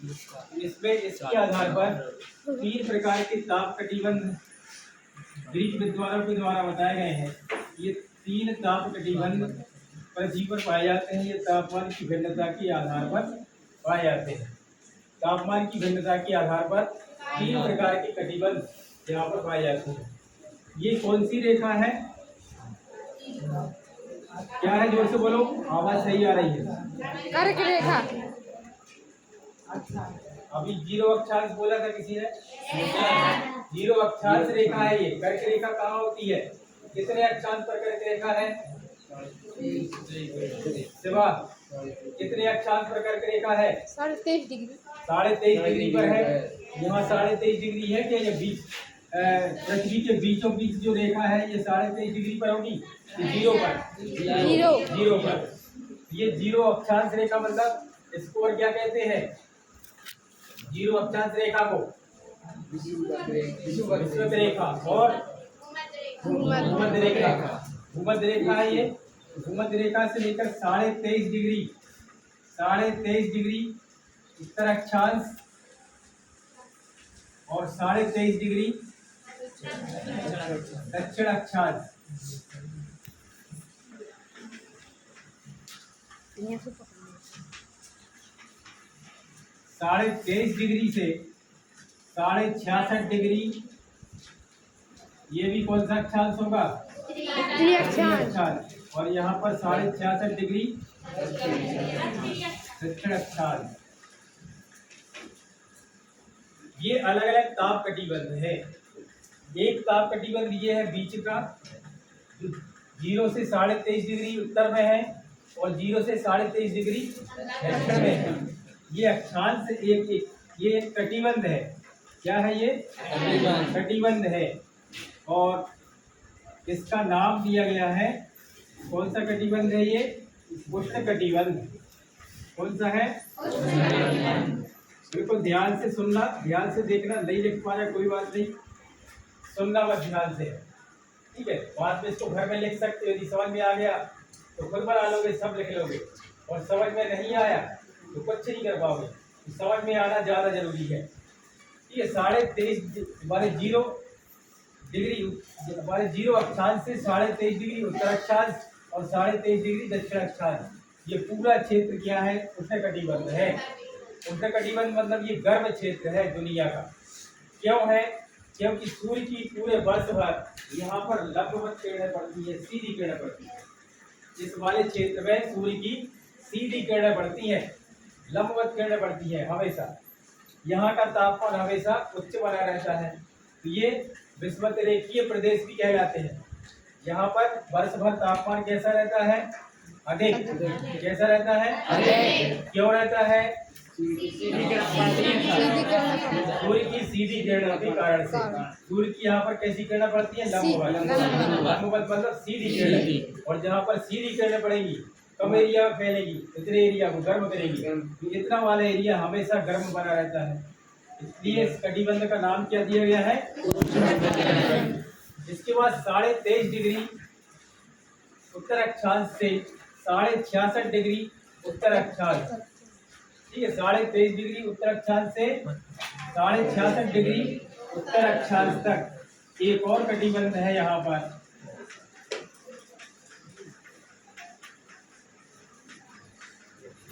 इसमें इसके आधार पर 3 प्रकार के ताप कटिबंध ग्रीक विद्वानों के द्वारा बताए गए हैं। ये 3 ताप कटिबंध पृथ्वी पर पाए जाते हैं। ये तापमान की भिन्नता के आधार पर पाए जाते हैं। तापमान की भिन्नता के आधार पर 3 प्रकार के कटिबंध यहाँ पर पाए जाते हैं। ये कौन सी रेखा है? क्या है? जोर से बोलो, आवाज सही आ रही है। कर्क रेखा। अभी 0 अक्षांश बोला था किसी ने? 0 अक्षांश रेखा है ये। कर्क रेखा कहाँ होती है? कितने अक्षांश पर कर्क रेखा है? शिवा, कितने अक्षांश पर कर्क रेखा है? 23.5 डिग्री। 23.5 डिग्री पर है। यहाँ 23.5 डिग्री है क्या? ये बीच पृथ्वी के बीचों बीच जो रेखा है ये 23.5 डिग्री पर होगी। 0 पर, 0 पर। ये 0 अक्षांश रेखा, मतलब इसको और क्या कहते हैं? 0 अक्षांश रेखा को विषुवत रेखा और भूमध्य रेखा। भूमध्य रेखा है ये। भूमध्य रेखा से लेकर 23.5 डिग्री उत्तर अक्षांश और 23.5 डिग्री दक्षिण अक्षांश। 23.5 डिग्री से 66.5 डिग्री, ये भी कौन सा अक्षांश होगा? उत्तरी अक्षांश। और यहाँ पर 66.5 डिग्री दक्षिण अक्षांश। ये अलग अलग ताप कटिबंध है। एक ताप कटिबंध ये है बीच का, 0 से 23.5 डिग्री उत्तर में है और 0 से 23.5 डिग्री दक्षिण में है। ये अक्षांश ये एक कटिबंध है। क्या है ये? कटिबंध है। और इसका नाम दिया गया है, कौन सा कटिबंध है ये? उष्ण कटिबंध। कौन सा है? बिल्कुल ध्यान से सुनना, ध्यान से देखना। नहीं लिख पा रहे कोई बात नहीं, सुनना बस ध्यान से, ठीक है? बाद में इसको घर में लिख सकते हो। यदि समझ में आ गया तो खुद बना लोगे, सब लिख लोगे। और समझ में नहीं आया तो कुछ नहीं कर पाओगे। तो समझ में आना ज्यादा जरूरी है। ये 23.5 हमारे 0 डिग्री, हमारे 0 अक्षांश से 23.5 डिग्री उत्तर अक्षांश और 23.5 डिग्री दक्षिण अक्षांश, ये पूरा क्षेत्र क्या है? उष्ण कटिबंध है। उष्ण कटिबंध मतलब ये गर्म क्षेत्र है दुनिया का। क्यों है? क्योंकि सूर्य की पूरे वर्ष भर यहाँ पर लंबवत किरणें पड़ती है, सीधी किरणें पड़ती है। इस वाले क्षेत्र में सूर्य की सीधी किरणें पड़ती हैं, लंबवत किरणें पड़ती हैं हमेशा। यहाँ का तापमान हमेशा उच्च बना रहता है। तो ये विषुवतरेखीय प्रदेश भी कहलाते हैं। यहाँ पर वर्ष भर तापमान कैसा रहता है? अधिक। कैसा रहता है? अधिक। क्यों रहता है? सूर्य की सीधी किरणों के कारण से। सूर्य की यहाँ पर कैसी किरणें पड़ती है? लंबवत। लंबवत मतलब सीधी किरणें। और जहाँ पर सीधी किरणें पड़ेंगी कम एरिया में फैलेगी, इतने एरिया को गर्म करेगी। तो इतना वाला एरिया हमेशा गर्म बना रहता है। इसलिए इस कटिबंध का नाम क्या दिया गया है? इसके बाद 23.5 डिग्री उत्तर अक्षांश से 66.5 डिग्री उत्तर अक्षांश, ठीक है? 23.5 डिग्री उत्तर अक्षांश से 66.5 डिग्री उत्तर अक्षांश तक एक और कटिबंध है यहाँ पर।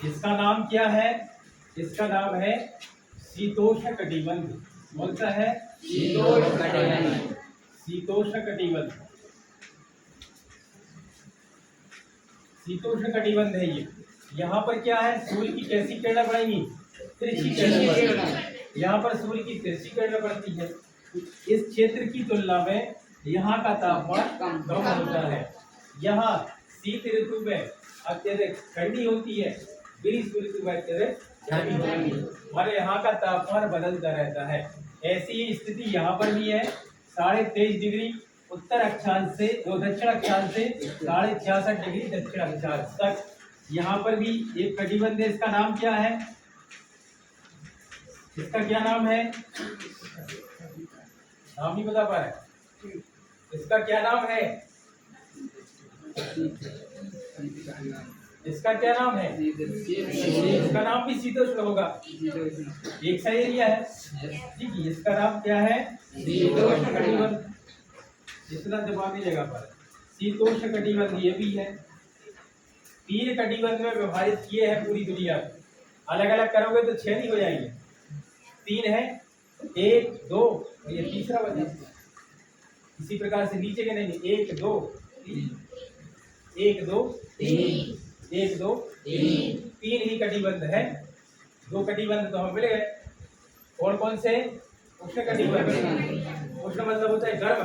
इसका नाम क्या है? इसका नाम है शीतोष्ण कटिबंध। कौन सा है? शीतोष्ण कटिबंध। शीतोष्ण कटिबंध, शीतोष्ण कटिबंध है ये। यहाँ पर क्या है? सूर्य की कैसी किरणें पड़ेंगी? तिरछी किरणें पड़ेंगी। यहाँ पर सूर्य की तिरछी किरणें पड़ती है। इस क्षेत्र की तुलना में यहाँ का तापमान कम होता है। यहाँ शीत ऋतु में अत्यधिक ठंडी होती है, ग्रीष्म ऋतु में अत्यधिक ठंडी होती है। हमारे यहाँ का तापमान बदलता रहता है। ऐसी ही स्थिति यहाँ पर भी है। 23.5 डिग्री उत्तर अक्षांश से दक्षिण अक्षांश से 66.5 डिग्री दक्षिण अक्षांश तक यहाँ पर भी एक कटिबंध है। इसका नाम क्या है? इसका क्या नाम है? नाम नहीं बता पा रहे? इसका क्या नाम है? इसका क्या नाम है? इसका नाम भी शीतोष्ण होगा, एक सा एरिया है। ठीक है, इसका नाम क्या है? शीतोष्ण कटिबंध। इतना दिमागी जगह पर शीतोष्ण कटिबंध ये भी है। 3 कटिबंध में विभाजित किए हैं पूरी दुनिया में। अलग अलग करोगे तो 6 नहीं हो जाएंगे, 3 है, 1 2 और ये तीसरा बचा। इसी प्रकार से नीचे के नहीं, 1 2 3 1 2 3 1 2 3 ही कटिबंध है। 2 कटिबंध तो हम मिल गए। और कौन से? उष्ण कटिबंध। उष्ण मतलब होता है गर्म।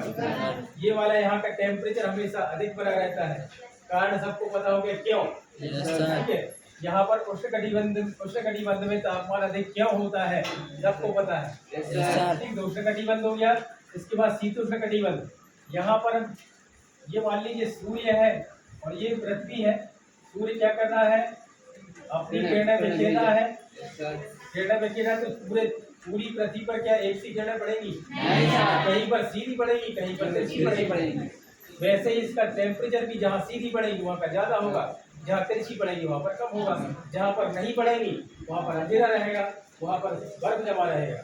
ये वाला यहाँ का टेम्परेचर हमेशा अधिक बना रहता है, कारण सबको पता हो गया क्यों। ठीक है, यहाँ पर उष्ण कटिबंध में तापमान अधिक क्यों होता है सबको पता है। ठीक, उष्ण कटिबंध हो गया। इसके बाद शीतोष्ण कटिबंध। यहाँ पर ये मान लीजिए सूर्य है और ये पृथ्वी है। सूर्य क्या कर रहा है? अपनी किरणें बिखेरना है। किरणें बिखेरना तो पूरी पृथ्वी पर क्या एक सी किरणें पड़ेगी? कहीं पर सीधी पड़ेगी, कहीं पर तिरछी पड़ेगी। वैसे ही इसका टेम्परेचर भी जहाँ सीधी पड़ेगी वहाँ पर ज्यादा होगा, जहाँ तिरछी पड़ेगी वहाँ पर कम होगा। जहाँ पर नहीं पड़ेगी वहाँ पर अंधेरा रहेगा, वहाँ पर बर्फ जमा रहेगा।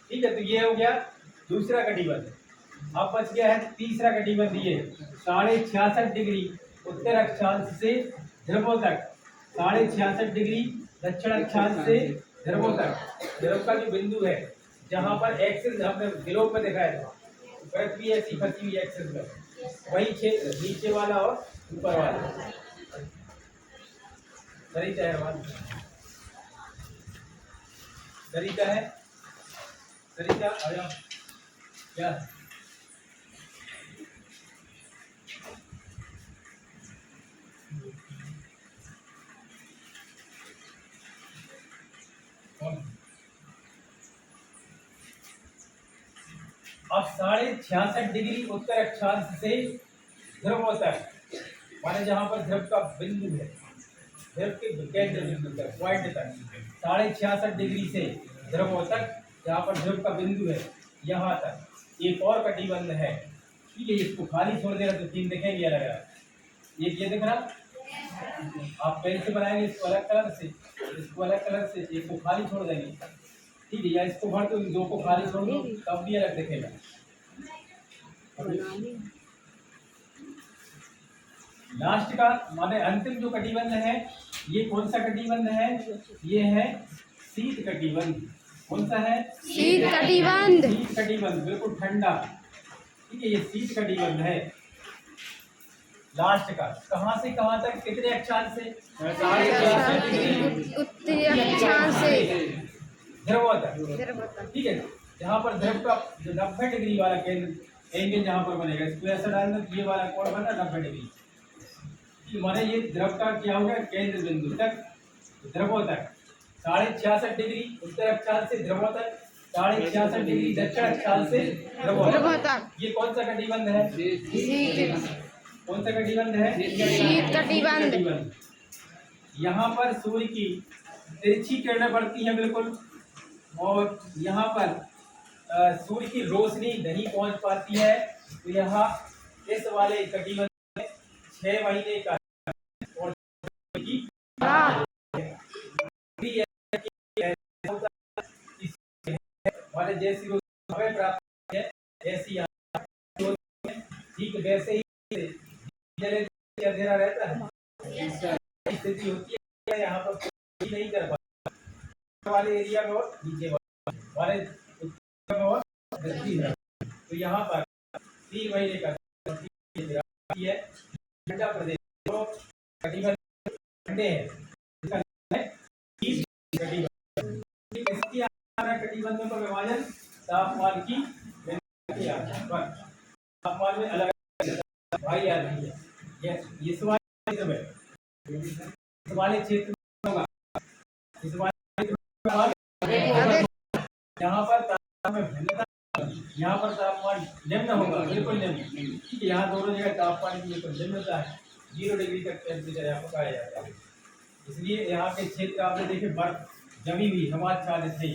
ठीक है, तो ये हो गया दूसरा कटिबंध। अब बच गया है तीसरा कटिबंध। ये 66.5 डिग्री उत्तर अक्षांश से ध्रुवों तक, 66.5 डिग्री दक्षिण अक्षांश से ध्रुवों तक। ध्रुव का जो बिंदु है जहाँ पर एक्सिस हमने ग्लोब में दिखाया था, पृथ्वी ऐसी फंसी हुई एक्सिस में, वही क्षेत्र नीचे वाला और ऊपर वाला। सरिता है, सरिता है, सरिता आ जाओ। क्या अब 66.5 डिग्री उत्तर अक्षांश से ध्रुवों तक, माने जहां पर ध्रुव का बिंदु है, ध्रुव के केंद्र बिंदु तक, पॉइंट तक, 66.5 डिग्री से ध्रुवों तक, जहां पर ध्रुव का बिंदु है यहाँ तक एक और कटिबंध है। ठीक है, इसको खाली छोड़ देगा तो 3 दिखेंगे अलग अलग। एक ये दिख रहा, आप पेन से बनाएंगे इसको अलग कलर से, इसको अलग कलर से, एक को खाली छोड़ देंगे। ठीक है, या इसको भर दो, 2 को खाली छोड़ दो, तब भी अलग दिखेगा। लास्ट का माने अंतिम जो कटिबंध है, ये कौन सा कटिबंध है? ये है शीत कटिबंध। कौन सा है? शीत कटिबंध। शीत कटिबंध, बिल्कुल ठंडा। ठीक है, ये शीत कटिबंध है लास्ट का। कहाँ से कहाँ तक, कितने अक्षांश से? 66.5 डिग्री उत्तरी अक्षांश से ध्रुवों तक। ठीक है, जहाँ पर ध्रुव का जो 90 डिग्री वाला केंद्र एंगल जहाँ पर बनेगा, इसको ऐसा डालना, ये वाला कोण बना 90 डिग्री। माने ये ध्रुव का क्या होगा? केंद्र बिंदु तक, ध्रुवों तक 66.5 डिग्री उत्तर अक्षांश से ध्रुवों तक, 66.5 डिग्री दक्षिण अक्षांश से ध्रुवों तक। ये कौन सा कटिबंध है? कौन सा कटिबंध है? शीत कटिबंध। यहाँ पर सूर्य की तिरछी किरणें पड़ती हैं बिल्कुल, और यहाँ पर सूर्य की रोशनी नहीं पहुँच पाती है। तो यहाँ इस वाले कटिबंध में 6 महीने का और वाले जैसी हमें प्राप्त है, ऐसी ठीक वैसे ही अंधेरा रहता है, स्थिति होती है। यहाँ पर नहीं कर पाता वाले एरिया में और नीचे वाले में और दक्षिण में। तो यहाँ पर 3 महीने का है ठंडा प्रदेश, तो कटिबंध ठंडे हैं, कटिबंधों का विभाजन तापमान की तापमान में अलग भाई आ रही है। ये सवाल में वाले क्षेत्र में होगा, इस वाले यहाँ पर तापमान में भिन्नता, यहाँ पर तापमान निम्न होगा, बिल्कुल निम्न। ठीक है, यहाँ दोनों जगह तापमान की बिल्कुल निम्नता है, 0 डिग्री तक टेम्परेचर यहाँ पर पाया जाता है। इसलिए यहाँ के क्षेत्र आपने देखे बर्फ जमी हुई, हिमाच्छादित है,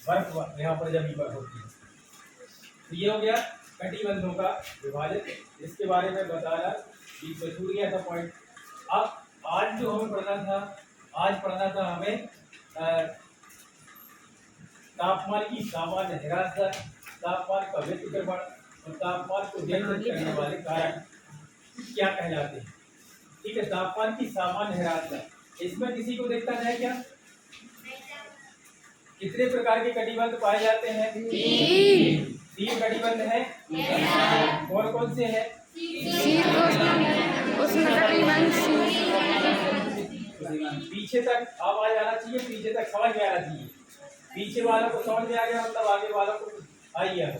बर्फ यहाँ पर जमी बर्फ होती है। तो ये हो गया कटिबंधों का विभाजन, इसके बारे में बताना कि छूट गया था पॉइंट। अब आज जो हमें पढ़ना था, आज पढ़ना था हमें तापमान की सामान्य हिरासत, तापमान का व्यतिक्रमण और तापमान को नियंत्रित करने वाले कारक क्या कहलाते हैं। ठीक है, तापमान की सामान्य हिरासत, इसमें किसी को दिक्कत है क्या? कितने प्रकार के कटिबंध पाए जाते हैं? तीन कटिबंध है। कौन कौन से हैं? पीछे तक आवाज आना चाहिए, पीछे तक समझ में आना चाहिए। पीछे वालों को समझ में आ गया मतलब आगे वालों को आई है।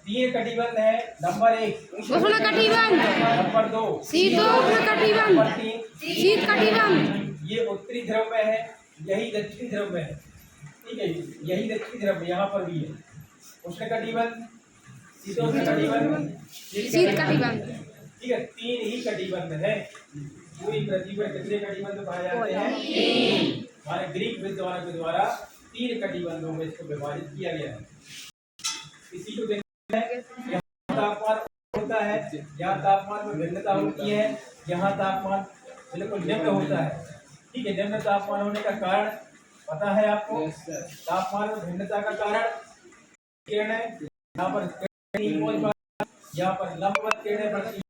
तीन कटिबंध है। नंबर 1 उष्ण कटिबंध, नंबर 2 शीतोष्ण कटिबंध, नंबर 3 शीत कटिबंध। ये उत्तरी ध्रुव में है, यही दक्षिणी ध्रुव में है। ठीक है, यही दक्षिणी ध्रुव में यहाँ पर भी है। उष्ण कटिबंध, शीतोष्ण कटिबंध, शीत कटिबंध। ठीक है, तीन ही कटिबंध है। पूरी पृथ्वी पर कितने कटिबंध पाए जाते हैं? हमारे ग्रीक विद्वानों के द्वारा 3 कटिबंधों में इसको विभाजित किया गया है। इसी को देखते हैं, यहाँ तापमान होता है, यहाँ तापमान में भिन्नता होती है, यहाँ तापमान बिल्कुल निम्न होता है। ठीक है, निम्न तापमान होने का कारण पता है आपको? तापमान में भिन्नता का कारण किरणें यहाँ पर यहाँ पर लंबवत किरणें पड़ती हैं,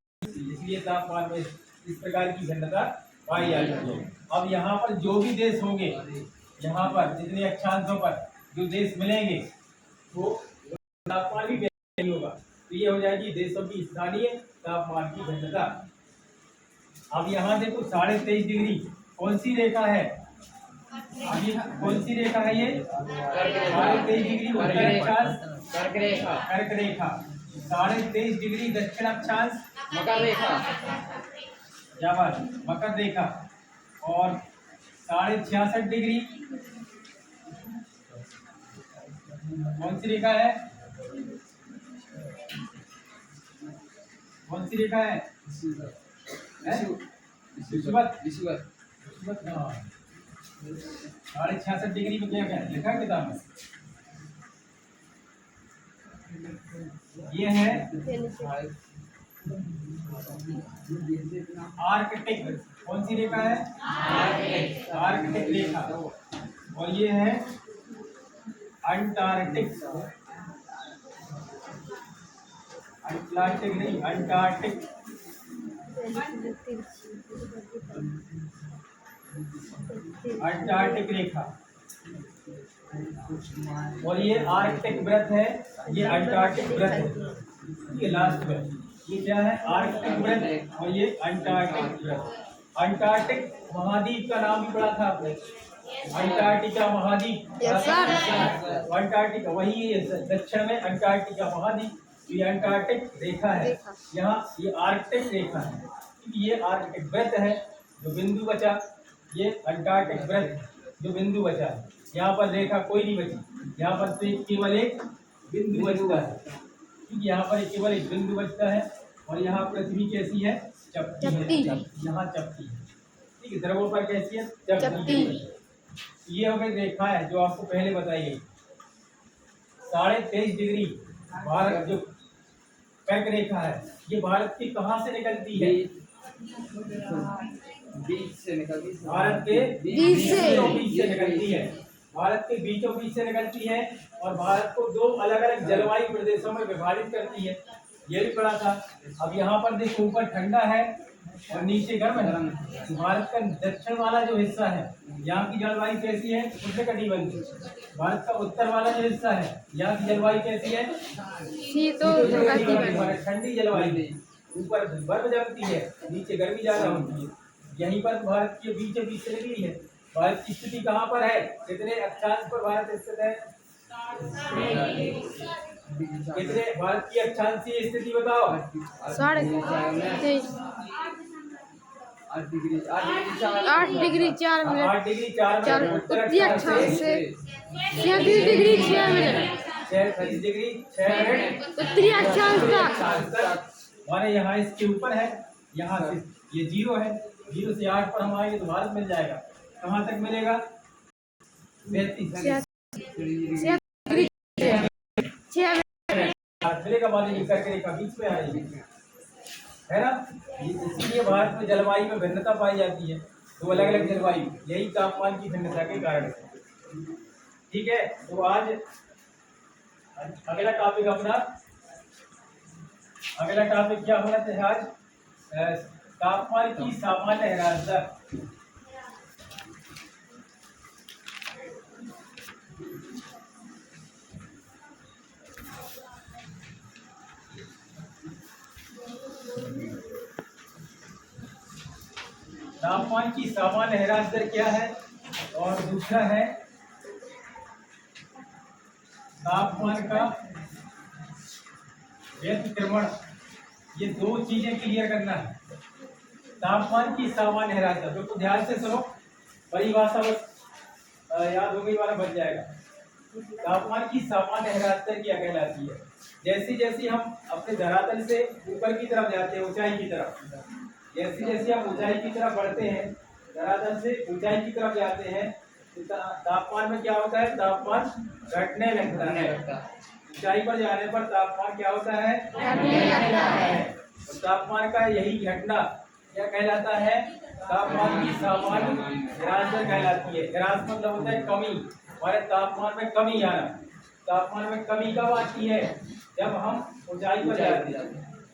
इसलिए तापमान में इस प्रकार की भिन्नता पाई जाती है। अब यहाँ पर जो भी देश होंगे, यहाँ पर जितने अक्षांशों पर जो देश मिलेंगे वो तापमान भी नहीं होगा, तो ये हो जाएगी देशों की स्थानीय तापमान की भिन्नता। अब यहाँ देखो 23.5 डिग्री कौन सी रेखा है? अब ये कौन सी रेखा है? ये 23.5 डिग्री कर्क रेखा, कर्क रेखा। 23.5 डिग्री दक्षिण अक्षांश मकर रेखा, क्या बात, मकर रेखा। और 66.5 डिग्री कौन सी रेखा है? कौन सी रेखा है? विषुवत। 66.5 डिग्री में क्या है लिखा किताब में? ये है आर्कटिक। कौन सी रेखा है? आर्कटिक रेखा। और ये है अंटार्कटिक। अटलांटिक नहीं, अंटार्कटिक। अंटार्कटिक रेखा। और ये आर्कटिक वृत्त है, ये अंटार्कटिक वृत्त है। ये लास्ट में ये क्या है? आर्कटिक वृत्त और ये अंटार्कटिक वृत्त। अंटार्कटिक महाद्वीप का नाम भी पढ़ा था आपने, अंटार्कटिका महाद्वीप। अंटार्कटिका वही है, दक्षिण में अंटार्कटिका महाद्वीप। ये अंटार्कटिक रेखा है, यहाँ ये आर्कटिक रेखा है। ये आर्कटिक वृत्त है जो बिंदु बचा, ये अंटार्कटिक वृत्त जो बिंदु बचा है। यहाँ पर रेखा कोई नहीं बची, यहाँ पर तो केवल एक बिंदु बचता है, क्योंकि यहाँ पर केवल एक बिंदु बचता है। और यहाँ पृथ्वी कैसी है? चपटी है, यहाँ चपटी है। ठीक है, द्रवों पर कैसी है? चपटी। ये हो गई रेखा है जो आपको पहले बताई गई। 23.5 डिग्री भारत जो कर्क रेखा है, ये भारत की कहाँ से निकलती है? बीच से निकलती है, भारत के बीच से निकलती है। भारत के बीचों बीच से निकलती है और भारत को 2 अलग अलग जलवायु प्रदेशों में विभाजित करती है। ये भी पढ़ा था। अब यहाँ पर देखो ऊपर ठंडा है और नीचे गर्म है। तो भारत का दक्षिण वाला जो हिस्सा है, यहाँ की जलवायु कैसी है? उष्णकटिबंधीय। भारत का उत्तर वाला जो हिस्सा है, यहाँ की जलवायु कैसी है? ठंडी जलवायु। ऊपर बर्फ जमती है, नीचे गर्मी ज्यादा होती है। यहीं पर भारत के बीचों बीच से निकली है। भारत की स्थिति कहाँ पर है? कितने अक्षांश पर भारत स्थित है? कितने भारत की अक्षांशीय स्थिति बताओ? 23.5 8 degree 8 degree 4 minute 8 degree 4 minute उत्तरी अक्षांश से 37 डिग्री 6 मिनट 36 डिग्री 6 मिनट उत्तरी अक्षांश का। हमारे यहाँ इसके ऊपर है, यहाँ से ये 0 है। 0 से 8 पर हम आएंगे तो भारत मिल जाएगा। कहाँ तक मिलेगा? 36 मिलेगा। बाद में करके रेखा बीच में आ रही है। है ना। इसीलिए भारत में जलवायु में भिन्नता पाई जाती है, दो अलग अलग जलवायु, यही तापमान की भिन्नता के कारण से। ठीक है, तो आज अगला टॉपिक अपना, अगला टॉपिक क्या होना चाहिए आज? तापमान की सामान्य ह्रास दर। तापमान की सामान्य ह्रास दर क्या है, और दूसरा है तापमान का व्यतिक्रमण। ये दो चीजें क्लियर करना है। तापमान की सामान्य ह्रास दर, तो ध्यान से सुनो, परिभाषा बस याद होगी वाला बन जाएगा। तापमान की सामान्य ह्रास दर क्या कहलाती है? जैसे जैसे हम अपने धरातल से ऊपर की तरफ जाते हैं, ऊंचाई की तरफ, जैसे जैसे हम ऊंचाई की तरफ बढ़ते हैं, धरातल से ऊंचाई की तरफ जाते हैं, तो तापमान में क्या होता है? तापमान घटने लगता है। ऊंचाई पर जाने पर तापमान क्या होता है? घटने लगता है। और तापमान का यही घटना क्या कहलाता है? तापमान की सामान्य ह्रास दर कहलाती है। ह्रास मतलब होता है कमी, हमारे तापमान में कमी आना। तापमान में कमी कब आती है? जब हम ऊंचाई पर जाते हैं।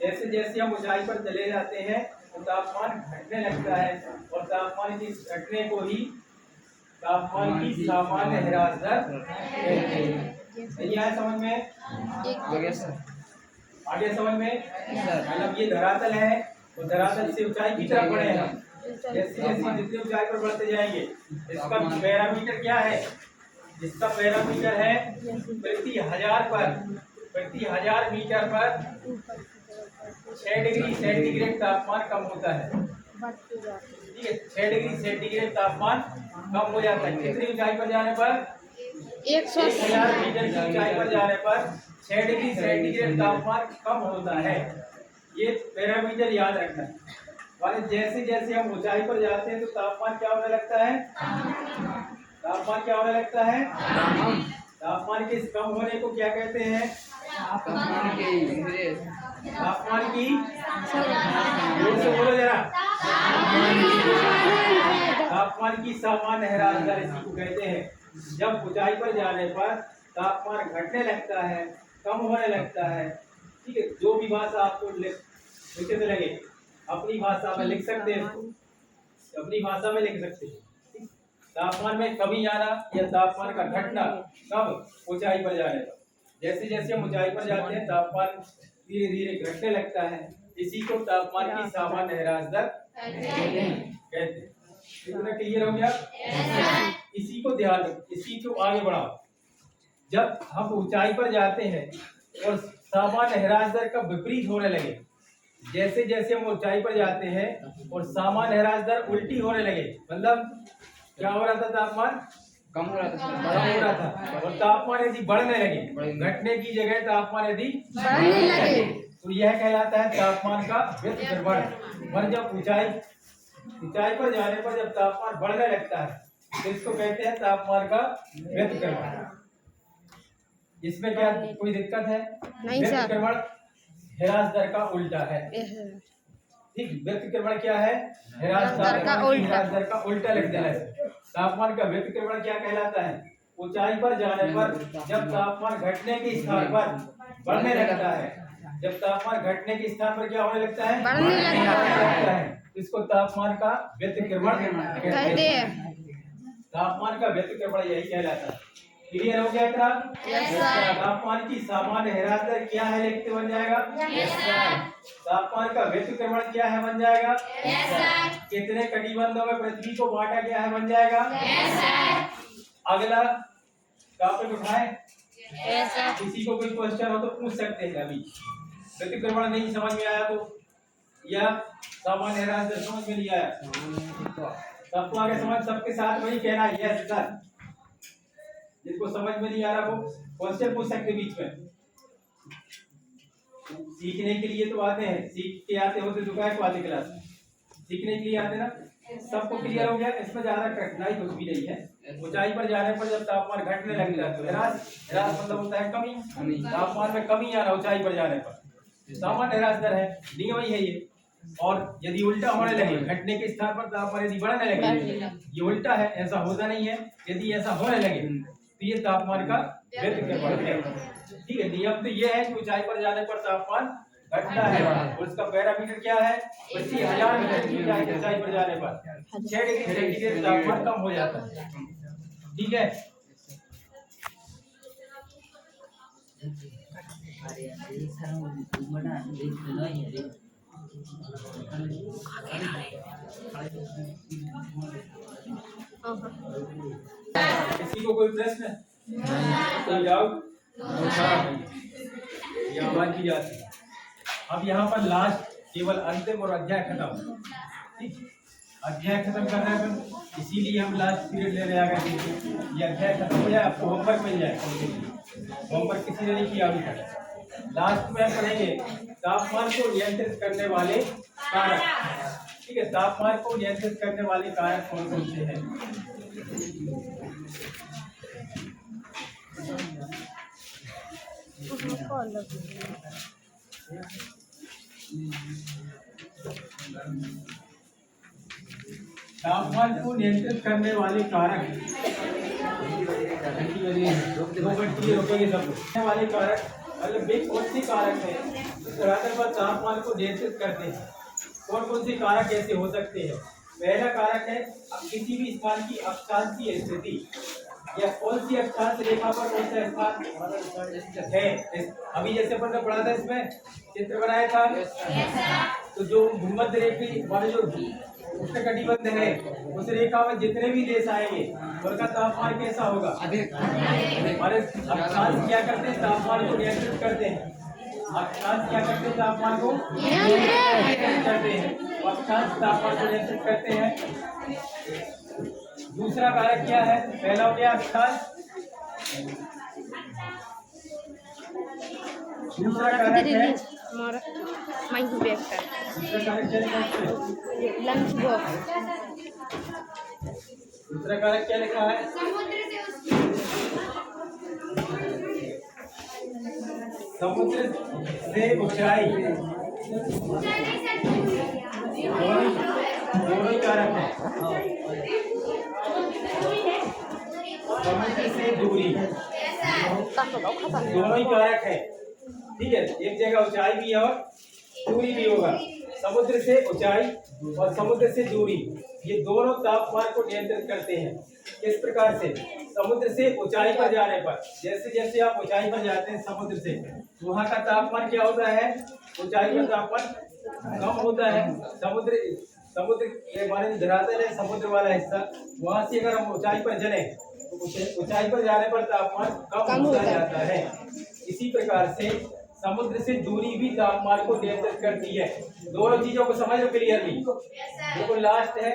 जैसे जैसे हम ऊंचाई पर चले जाते हैं तो तापमान घटने लगता है, और तापमान की घटने को ही तापमान की सामान्य ह्रास दर कहते हैं। सही है समझ में? आगे समझ में? मतलब ये धरातल है, तो धरातल से ऊंचाई की तरफ बढ़े हम। जैसे जैसे जितनी ऊंचाई पर बढ़ते जाएंगे, इसका पैरामीटर क्या है? इसका पैरामीटर है प्रति हजार मीटर पर 6 डिग्री सेंटीग्रेड तापमान कम होता है। ठीक है, 6 डिग्री सेंटीग्रेड तापमान कम हो जाता है। कितनी ऊंचाई पर जाने पर? 1000 मीटर की ऊंचाई पर जाने पर 6 डिग्री सेंटीग्रेड तापमान कम होता है। ये पैरामीटर याद रखना है। और जैसे जैसे हम ऊंचाई पर जाते हैं तो तापमान क्या होने लगता है? तापमान क्या होने लगता है? तापमान के इस कम होने को क्या कहते हैं? तापमान की जोर से बोलो जरा। तापमान की सामान्य ह्रास दर इसी को कहते हैं। जब ऊंचाई पर जाने पर तापमान घटने लगता है, कम होने लगता है। ठीक है, जो भी भाषा आपको उचित लगे अपनी भाषा में लिख सकते हैं, अपनी भाषा में लिख सकते हैं। तापमान में कमी आना या तापमान का घटना कब? ऊंचाई पर जाने पर। जैसे जैसे हम ऊंचाई पर जाते हैं तापमान धीरे धीरे घटने लगता है, इसी को तापमान की सामान्य ह्रास दर कहते हैं। इतना क्लियर हो गया? इसी को ध्यान रखो, इसी को आगे बढ़ाओ। जब हम ऊंचाई पर जाते हैं और सामान्य ह्रास दर का विपरीत होने लगे, जैसे जैसे हम ऊंचाई पर जाते हैं और सामान्य ह्रास दर उल्टी होने लगे, मतलब क्या हो रहा था? तापमान कम हो रहा था, बढ़ हो रहा था, और तापमान यदि बढ़ने लगे, घटने की जगह तापमान यदि बढ़ने लगे, तो यह कहलाता है तापमान का व्यतिक्रमण। और जब ऊंचाई पर जाने पर जब तापमान बढ़ने लगता है तो इसको कहते हैं तापमान का व्यतिक्रमण। इसमें क्या कोई दिक्कत है? नहीं सर। व्यतिक्रमण ह्रास दर का उल्टा है। ठीक, व्यतिक्रमण क्या है? ह्रास दर का उल्टा लिख देना है। तापमान का व्यतिक्रमण क्या कहलाता है? ऊंचाई पर जाने पर जब तापमान घटने के स्थान पर बढ़ने लगता है, जब तापमान घटने के स्थान पर क्या होने लगता है? बढ़ने लगता है। इसको तापमान का व्यतिक्रमण कहते हैं। तापमान का व्यतिक्रमण यही कहलाता है। क्लियर हो गया इतना? Yes sir. तापमान की सामान्य ह्रास दर क्या है लिखते बन जाएगा? Yes sir. तापमान का व्यतिक्रमण क्या है बन जाएगा? Yes sir. कितने कटिबंधों में पृथ्वी को बांटा गया है बन जाएगा? Yes sir. अगला टॉपिक उठाए। Yes sir. किसी को कोई क्वेश्चन हो तो पूछ सकते हैं। अभी व्यतिक्रमण नहीं समझ में आया तो, या सामान्य ह्रास दर समझ में नहीं आया, सबको आगे समझ, सबके साथ वही कहना है यस सर। जिसको समझ में नहीं आ रहा वो क्वेश्चन पूछ सकते बीच में। सीखने के लिए तो आते हैं, सीख के आते होते तो क्या को आते क्लास में, सीखने के लिए आते ना। सबको क्लियर हो गया? इसमें ज्यादा कठिनाई कुछ भी नहीं है। ऊंचाई पर जाने पर जब तापमान घटने लगता है तो ह्रास मतलब होता है कमी। तापमान में कमी आना ऊंचाई पर जाने पर, सामान्य ह्रास दर है, नियम ही है ये। और यदि उल्टा होने लगे, घटने के स्थान पर तापमान यदि बढ़ने लगे, ये उल्टा है, ऐसा होता नहीं है। यदि ऐसा होने लगे तो ये तापमान का व्यतिक्रमण है। ठीक है, नियम तो ये है कि ऊंचाई पर जाने पर तापमान घटता है और उसका पैरामीटर क्या है, 80,000 मीटर की ऊंचाई पर जाने पर 6 डिग्री सेंटीग्रेड तापमान कम हो जाता है। ठीक है, किसी को कोई प्रश्न, कोई डाउट? ये आवाज की जाती है। अब यहाँ पर लास्ट केवल अंतिम और अध्याय खत्म। ठीक, अध्याय खत्म कर रहे हैं, इसीलिए हम लास्ट पीरियड ले रहे हैं। ये अध्याय खत्म हो जाए, आपको होमवर्क मिल जाए। होमवर्क किसी ने नहीं किया अभी तक। लास्ट में पढ़ेंगे तापमान को नियंत्रित करने वाले कारक। ठीक है, तापमान को नियंत्रित करने वाले कारक कौन कौन से हैं? तापमान को नियंत्रित करने वाले कारक, रोकेंगे सब वाले कारक, मतलब वे कौन से कारक है धरातल पर तापमान को नियंत्रित करते हैं? कौन कौन से कारक ऐसे हो सकते हैं? पहला कारक है किसी भी स्थान की अक्षांशीय स्थिति, या कौन सी अक्षांश रेखा पर कौन सा स्थान है। अभी जैसे अपन ने पढ़ा था, इसमें चित्र बनाया था, तो जो भूमध्य रेखा वाले जो उष्णकटिबंध है, उस रेखा में जितने भी देश आएंगे उनका तापमान कैसा होगा? हमारे अक्षांश क्या करते हैं? तापमान को नियंत्रित करते हैं। अक्षांश क्या करते हैं? तापमान को नियंत्रित करते हैं। अक्षांश तापमान को नियंत्रित करते हैं। दूसरा कारक क्या है? पहला हो गया अक्षांश, दूसरा कारक है दूसरा कारक क्या लिखा है? समुद्र से ऊंचाई, दोनों कारक है। समुद्र से दूरी, दोनों ही कारक है। ठीक है, एक जगह ऊंचाई भी है और दूरी भी होगा। समुद्र से ऊंचाई और समुद्र से दूरी, ये दोनों तापमान को नियंत्रित करते हैं। किस प्रकार से? समुद्र से ऊंचाई पर जाने पर, जैसे जैसे आप ऊंचाई पर जाते हैं समुद्र से, वहाँ का तापमान क्या होता है? ऊंचाई पर तापमान कम होता है। समुद्र के बारे में धरातल है, समुद्र वाला हिस्सा, वहाँ से अगर हम ऊंचाई पर चले तो ऊंचाई पर जाने पर तापमान कम होता जाता है। इसी प्रकार से समुद्र से दूरी भी तापमान को नियंत्रित करती है। दोनों चीजों को समझ लो क्लियरली। देखो लास्ट है,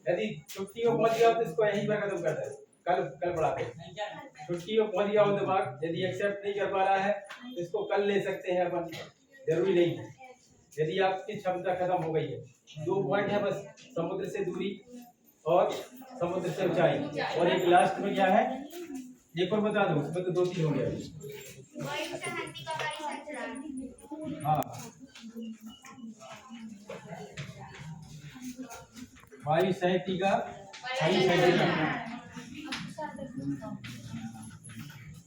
यदि छुट्टी में पहुंच गया तो इसको यहीं पर खत्म करते हैं। कल पढ़ाते हैं। छुट्टी में पहुंच गया हो दिमाग, यदि एक्सेप्ट नहीं कर पा रहा है तो इसको कल ले सकते हैं अपन, जरूरी नहीं है। यदि आपकी क्षमता खत्म हो गई है, 2 पॉइंट है बस, समुद्र से दूरी और समुद्र से ऊंचाई, और एक लास्ट में क्या है एक और बता दो, उसमें तो 2-3 हो गया। हाँ, वायु साहित्य का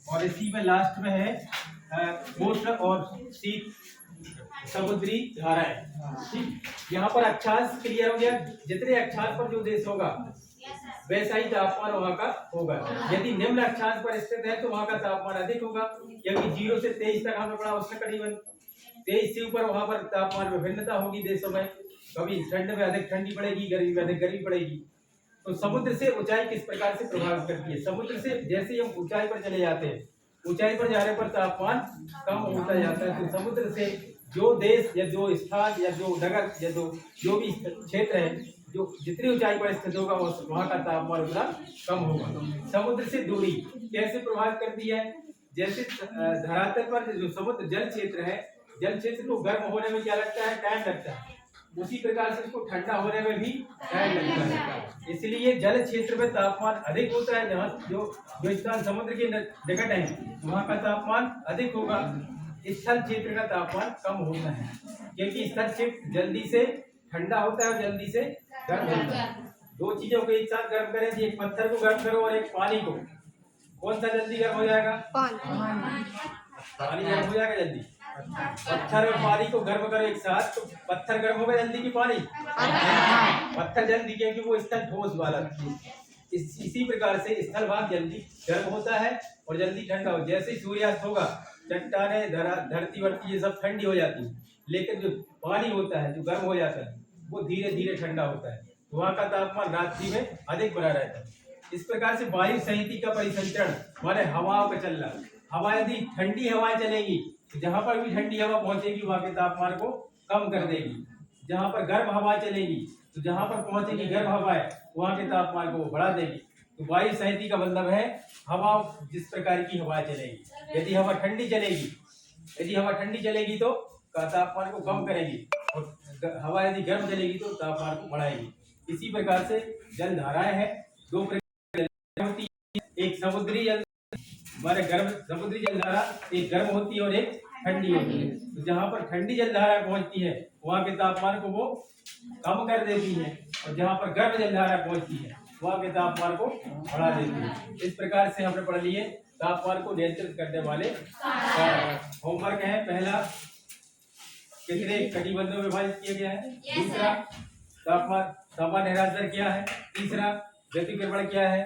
और इसी में लास्ट में है उष्ण और शीत समुद्री धाराएं। ठीक, यहाँ पर अक्षांश क्लियर हो गया। जितने अक्षांश पर जो देश होगा वैसा ही तापमान वहाँ का होगा। यदि निम्न अक्षांश पर स्थित है तो वहाँ का तापमान अधिक होगा, क्योंकि 0 से 23 तक हमने पढ़ा उष्णकटिबंध। 23 से ऊपर वहाँ पर तापमान में भिन्नता होगी देशों में, कभी ठंड में अधिक ठंडी पड़ेगी, गर्मी में अधिक गर्मी पड़ेगी। तो समुद्र से ऊंचाई किस प्रकार से प्रभावित करती है? समुद्र से जैसे ही हम ऊंचाई पर चले जाते हैं, ऊंचाई पर जाने पर तापमान कम होता जाता है। तो समुद्र से जो देश या जो स्थान या जो नगर या जो भी क्षेत्र है, जो जितनी ऊंचाई पर स्थित होगा वहाँ का तापमान उतना कम होगा। समुद्र से दूरी कैसे प्रभावित करती है? जैसे धरातल पर जो समुद्र जल क्षेत्र है, जल क्षेत्र को गर्म होने में क्या लगता है? टाइम लगता है। उसी प्रकार से इसको ठंडा होने में भी टाइम लगता है। इसलिए जल क्षेत्र में तापमान अधिक होता है। जहाँ जो स्थान समुद्र के निकट है वहाँ का तापमान अधिक होगा, स्थल क्षेत्र का तापमान कम होता है। क्योंकि स्थल शिफ्ट जल्दी से ठंडा होता है और जल्दी से गर्म होता है। दो चीजों को एक साथ गर्म करें, एक पत्थर को गर्म करो और एक पानी को, कौन सा जल्दी गर्म हो जाएगा? पानी गर्म हो जाएगा जल्दी। पत्थर और पानी को गर्म करो एक साथ तो पत्थर गर्म होगा जल्दी की पानी? पत्थर जल्दी, क्योंकि वो स्थल ठोस वाला। इसी प्रकार से स्थल भाग जल्दी गर्म होता है और जल्दी ठंडा हो। जैसे ही सूर्यास्त होगा चट्टानें धरती वर्ती ये सब ठंडी हो जाती है, लेकिन जो पानी होता है जो गर्म हो जाता है वो धीरे धीरे ठंडा होता है, वहाँ का तापमान रात्रि में अधिक बना रहता है। इस प्रकार से वायु संहिता का परिसंचरण माने हवाओं का चलना। हवा यदि ठंडी हवाएं चलेगी तो जहाँ पर भी ठंडी हवा पहुंचेगी वहाँ के तापमान को कम कर देगी। जहाँ पर गर्म हवा चलेगी तो जहाँ पर पहुंचेगी गर्म हवाएं वहाँ के तापमान को बढ़ा देगी। तो वायु संहिता का मतलब है हवा जिस प्रकार की हवा चलेगी। यदि हवा ठंडी चलेगी तो तापमान को कम करेगी और हवा यदि गर्म चलेगी तो तापमान को बढ़ाएगी। इसी प्रकार से जल धाराएं हैं, दो प्रकार होती है, एक समुद्री जल हमारे गर्म समुद्री जल धारा एक गर्म होती है और एक ठंडी होती है। तो जहाँ पर ठंडी जल धारा पहुँचती है वहाँ के तापमान को वो कम कर देती है और जहाँ पर गर्म जल धारा पहुँचती है वहाँ के तापमान को बढ़ा देती है। इस प्रकार से हमने पढ़ लिए तापमान को नियंत्रित करने वाले होमवर्क है। पहला कितने कटिबंधों में विभाजित किया गया है, दूसरा तापमान सामान्य ह्रास दर क्या है, तीसरा व्यतिक्रमण क्या है,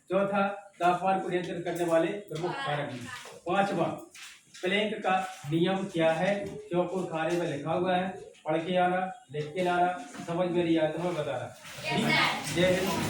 चौथा तापमान को नियंत्रित करने वाले प्रमुख कारक, पांचवा प्लैंक का नियम क्या है, चौकोर खाने में लिखा हुआ है, पढ़ के आना, लिख के लाना, समझ में नहीं आया तो मैं बता रहा। जय हिंद।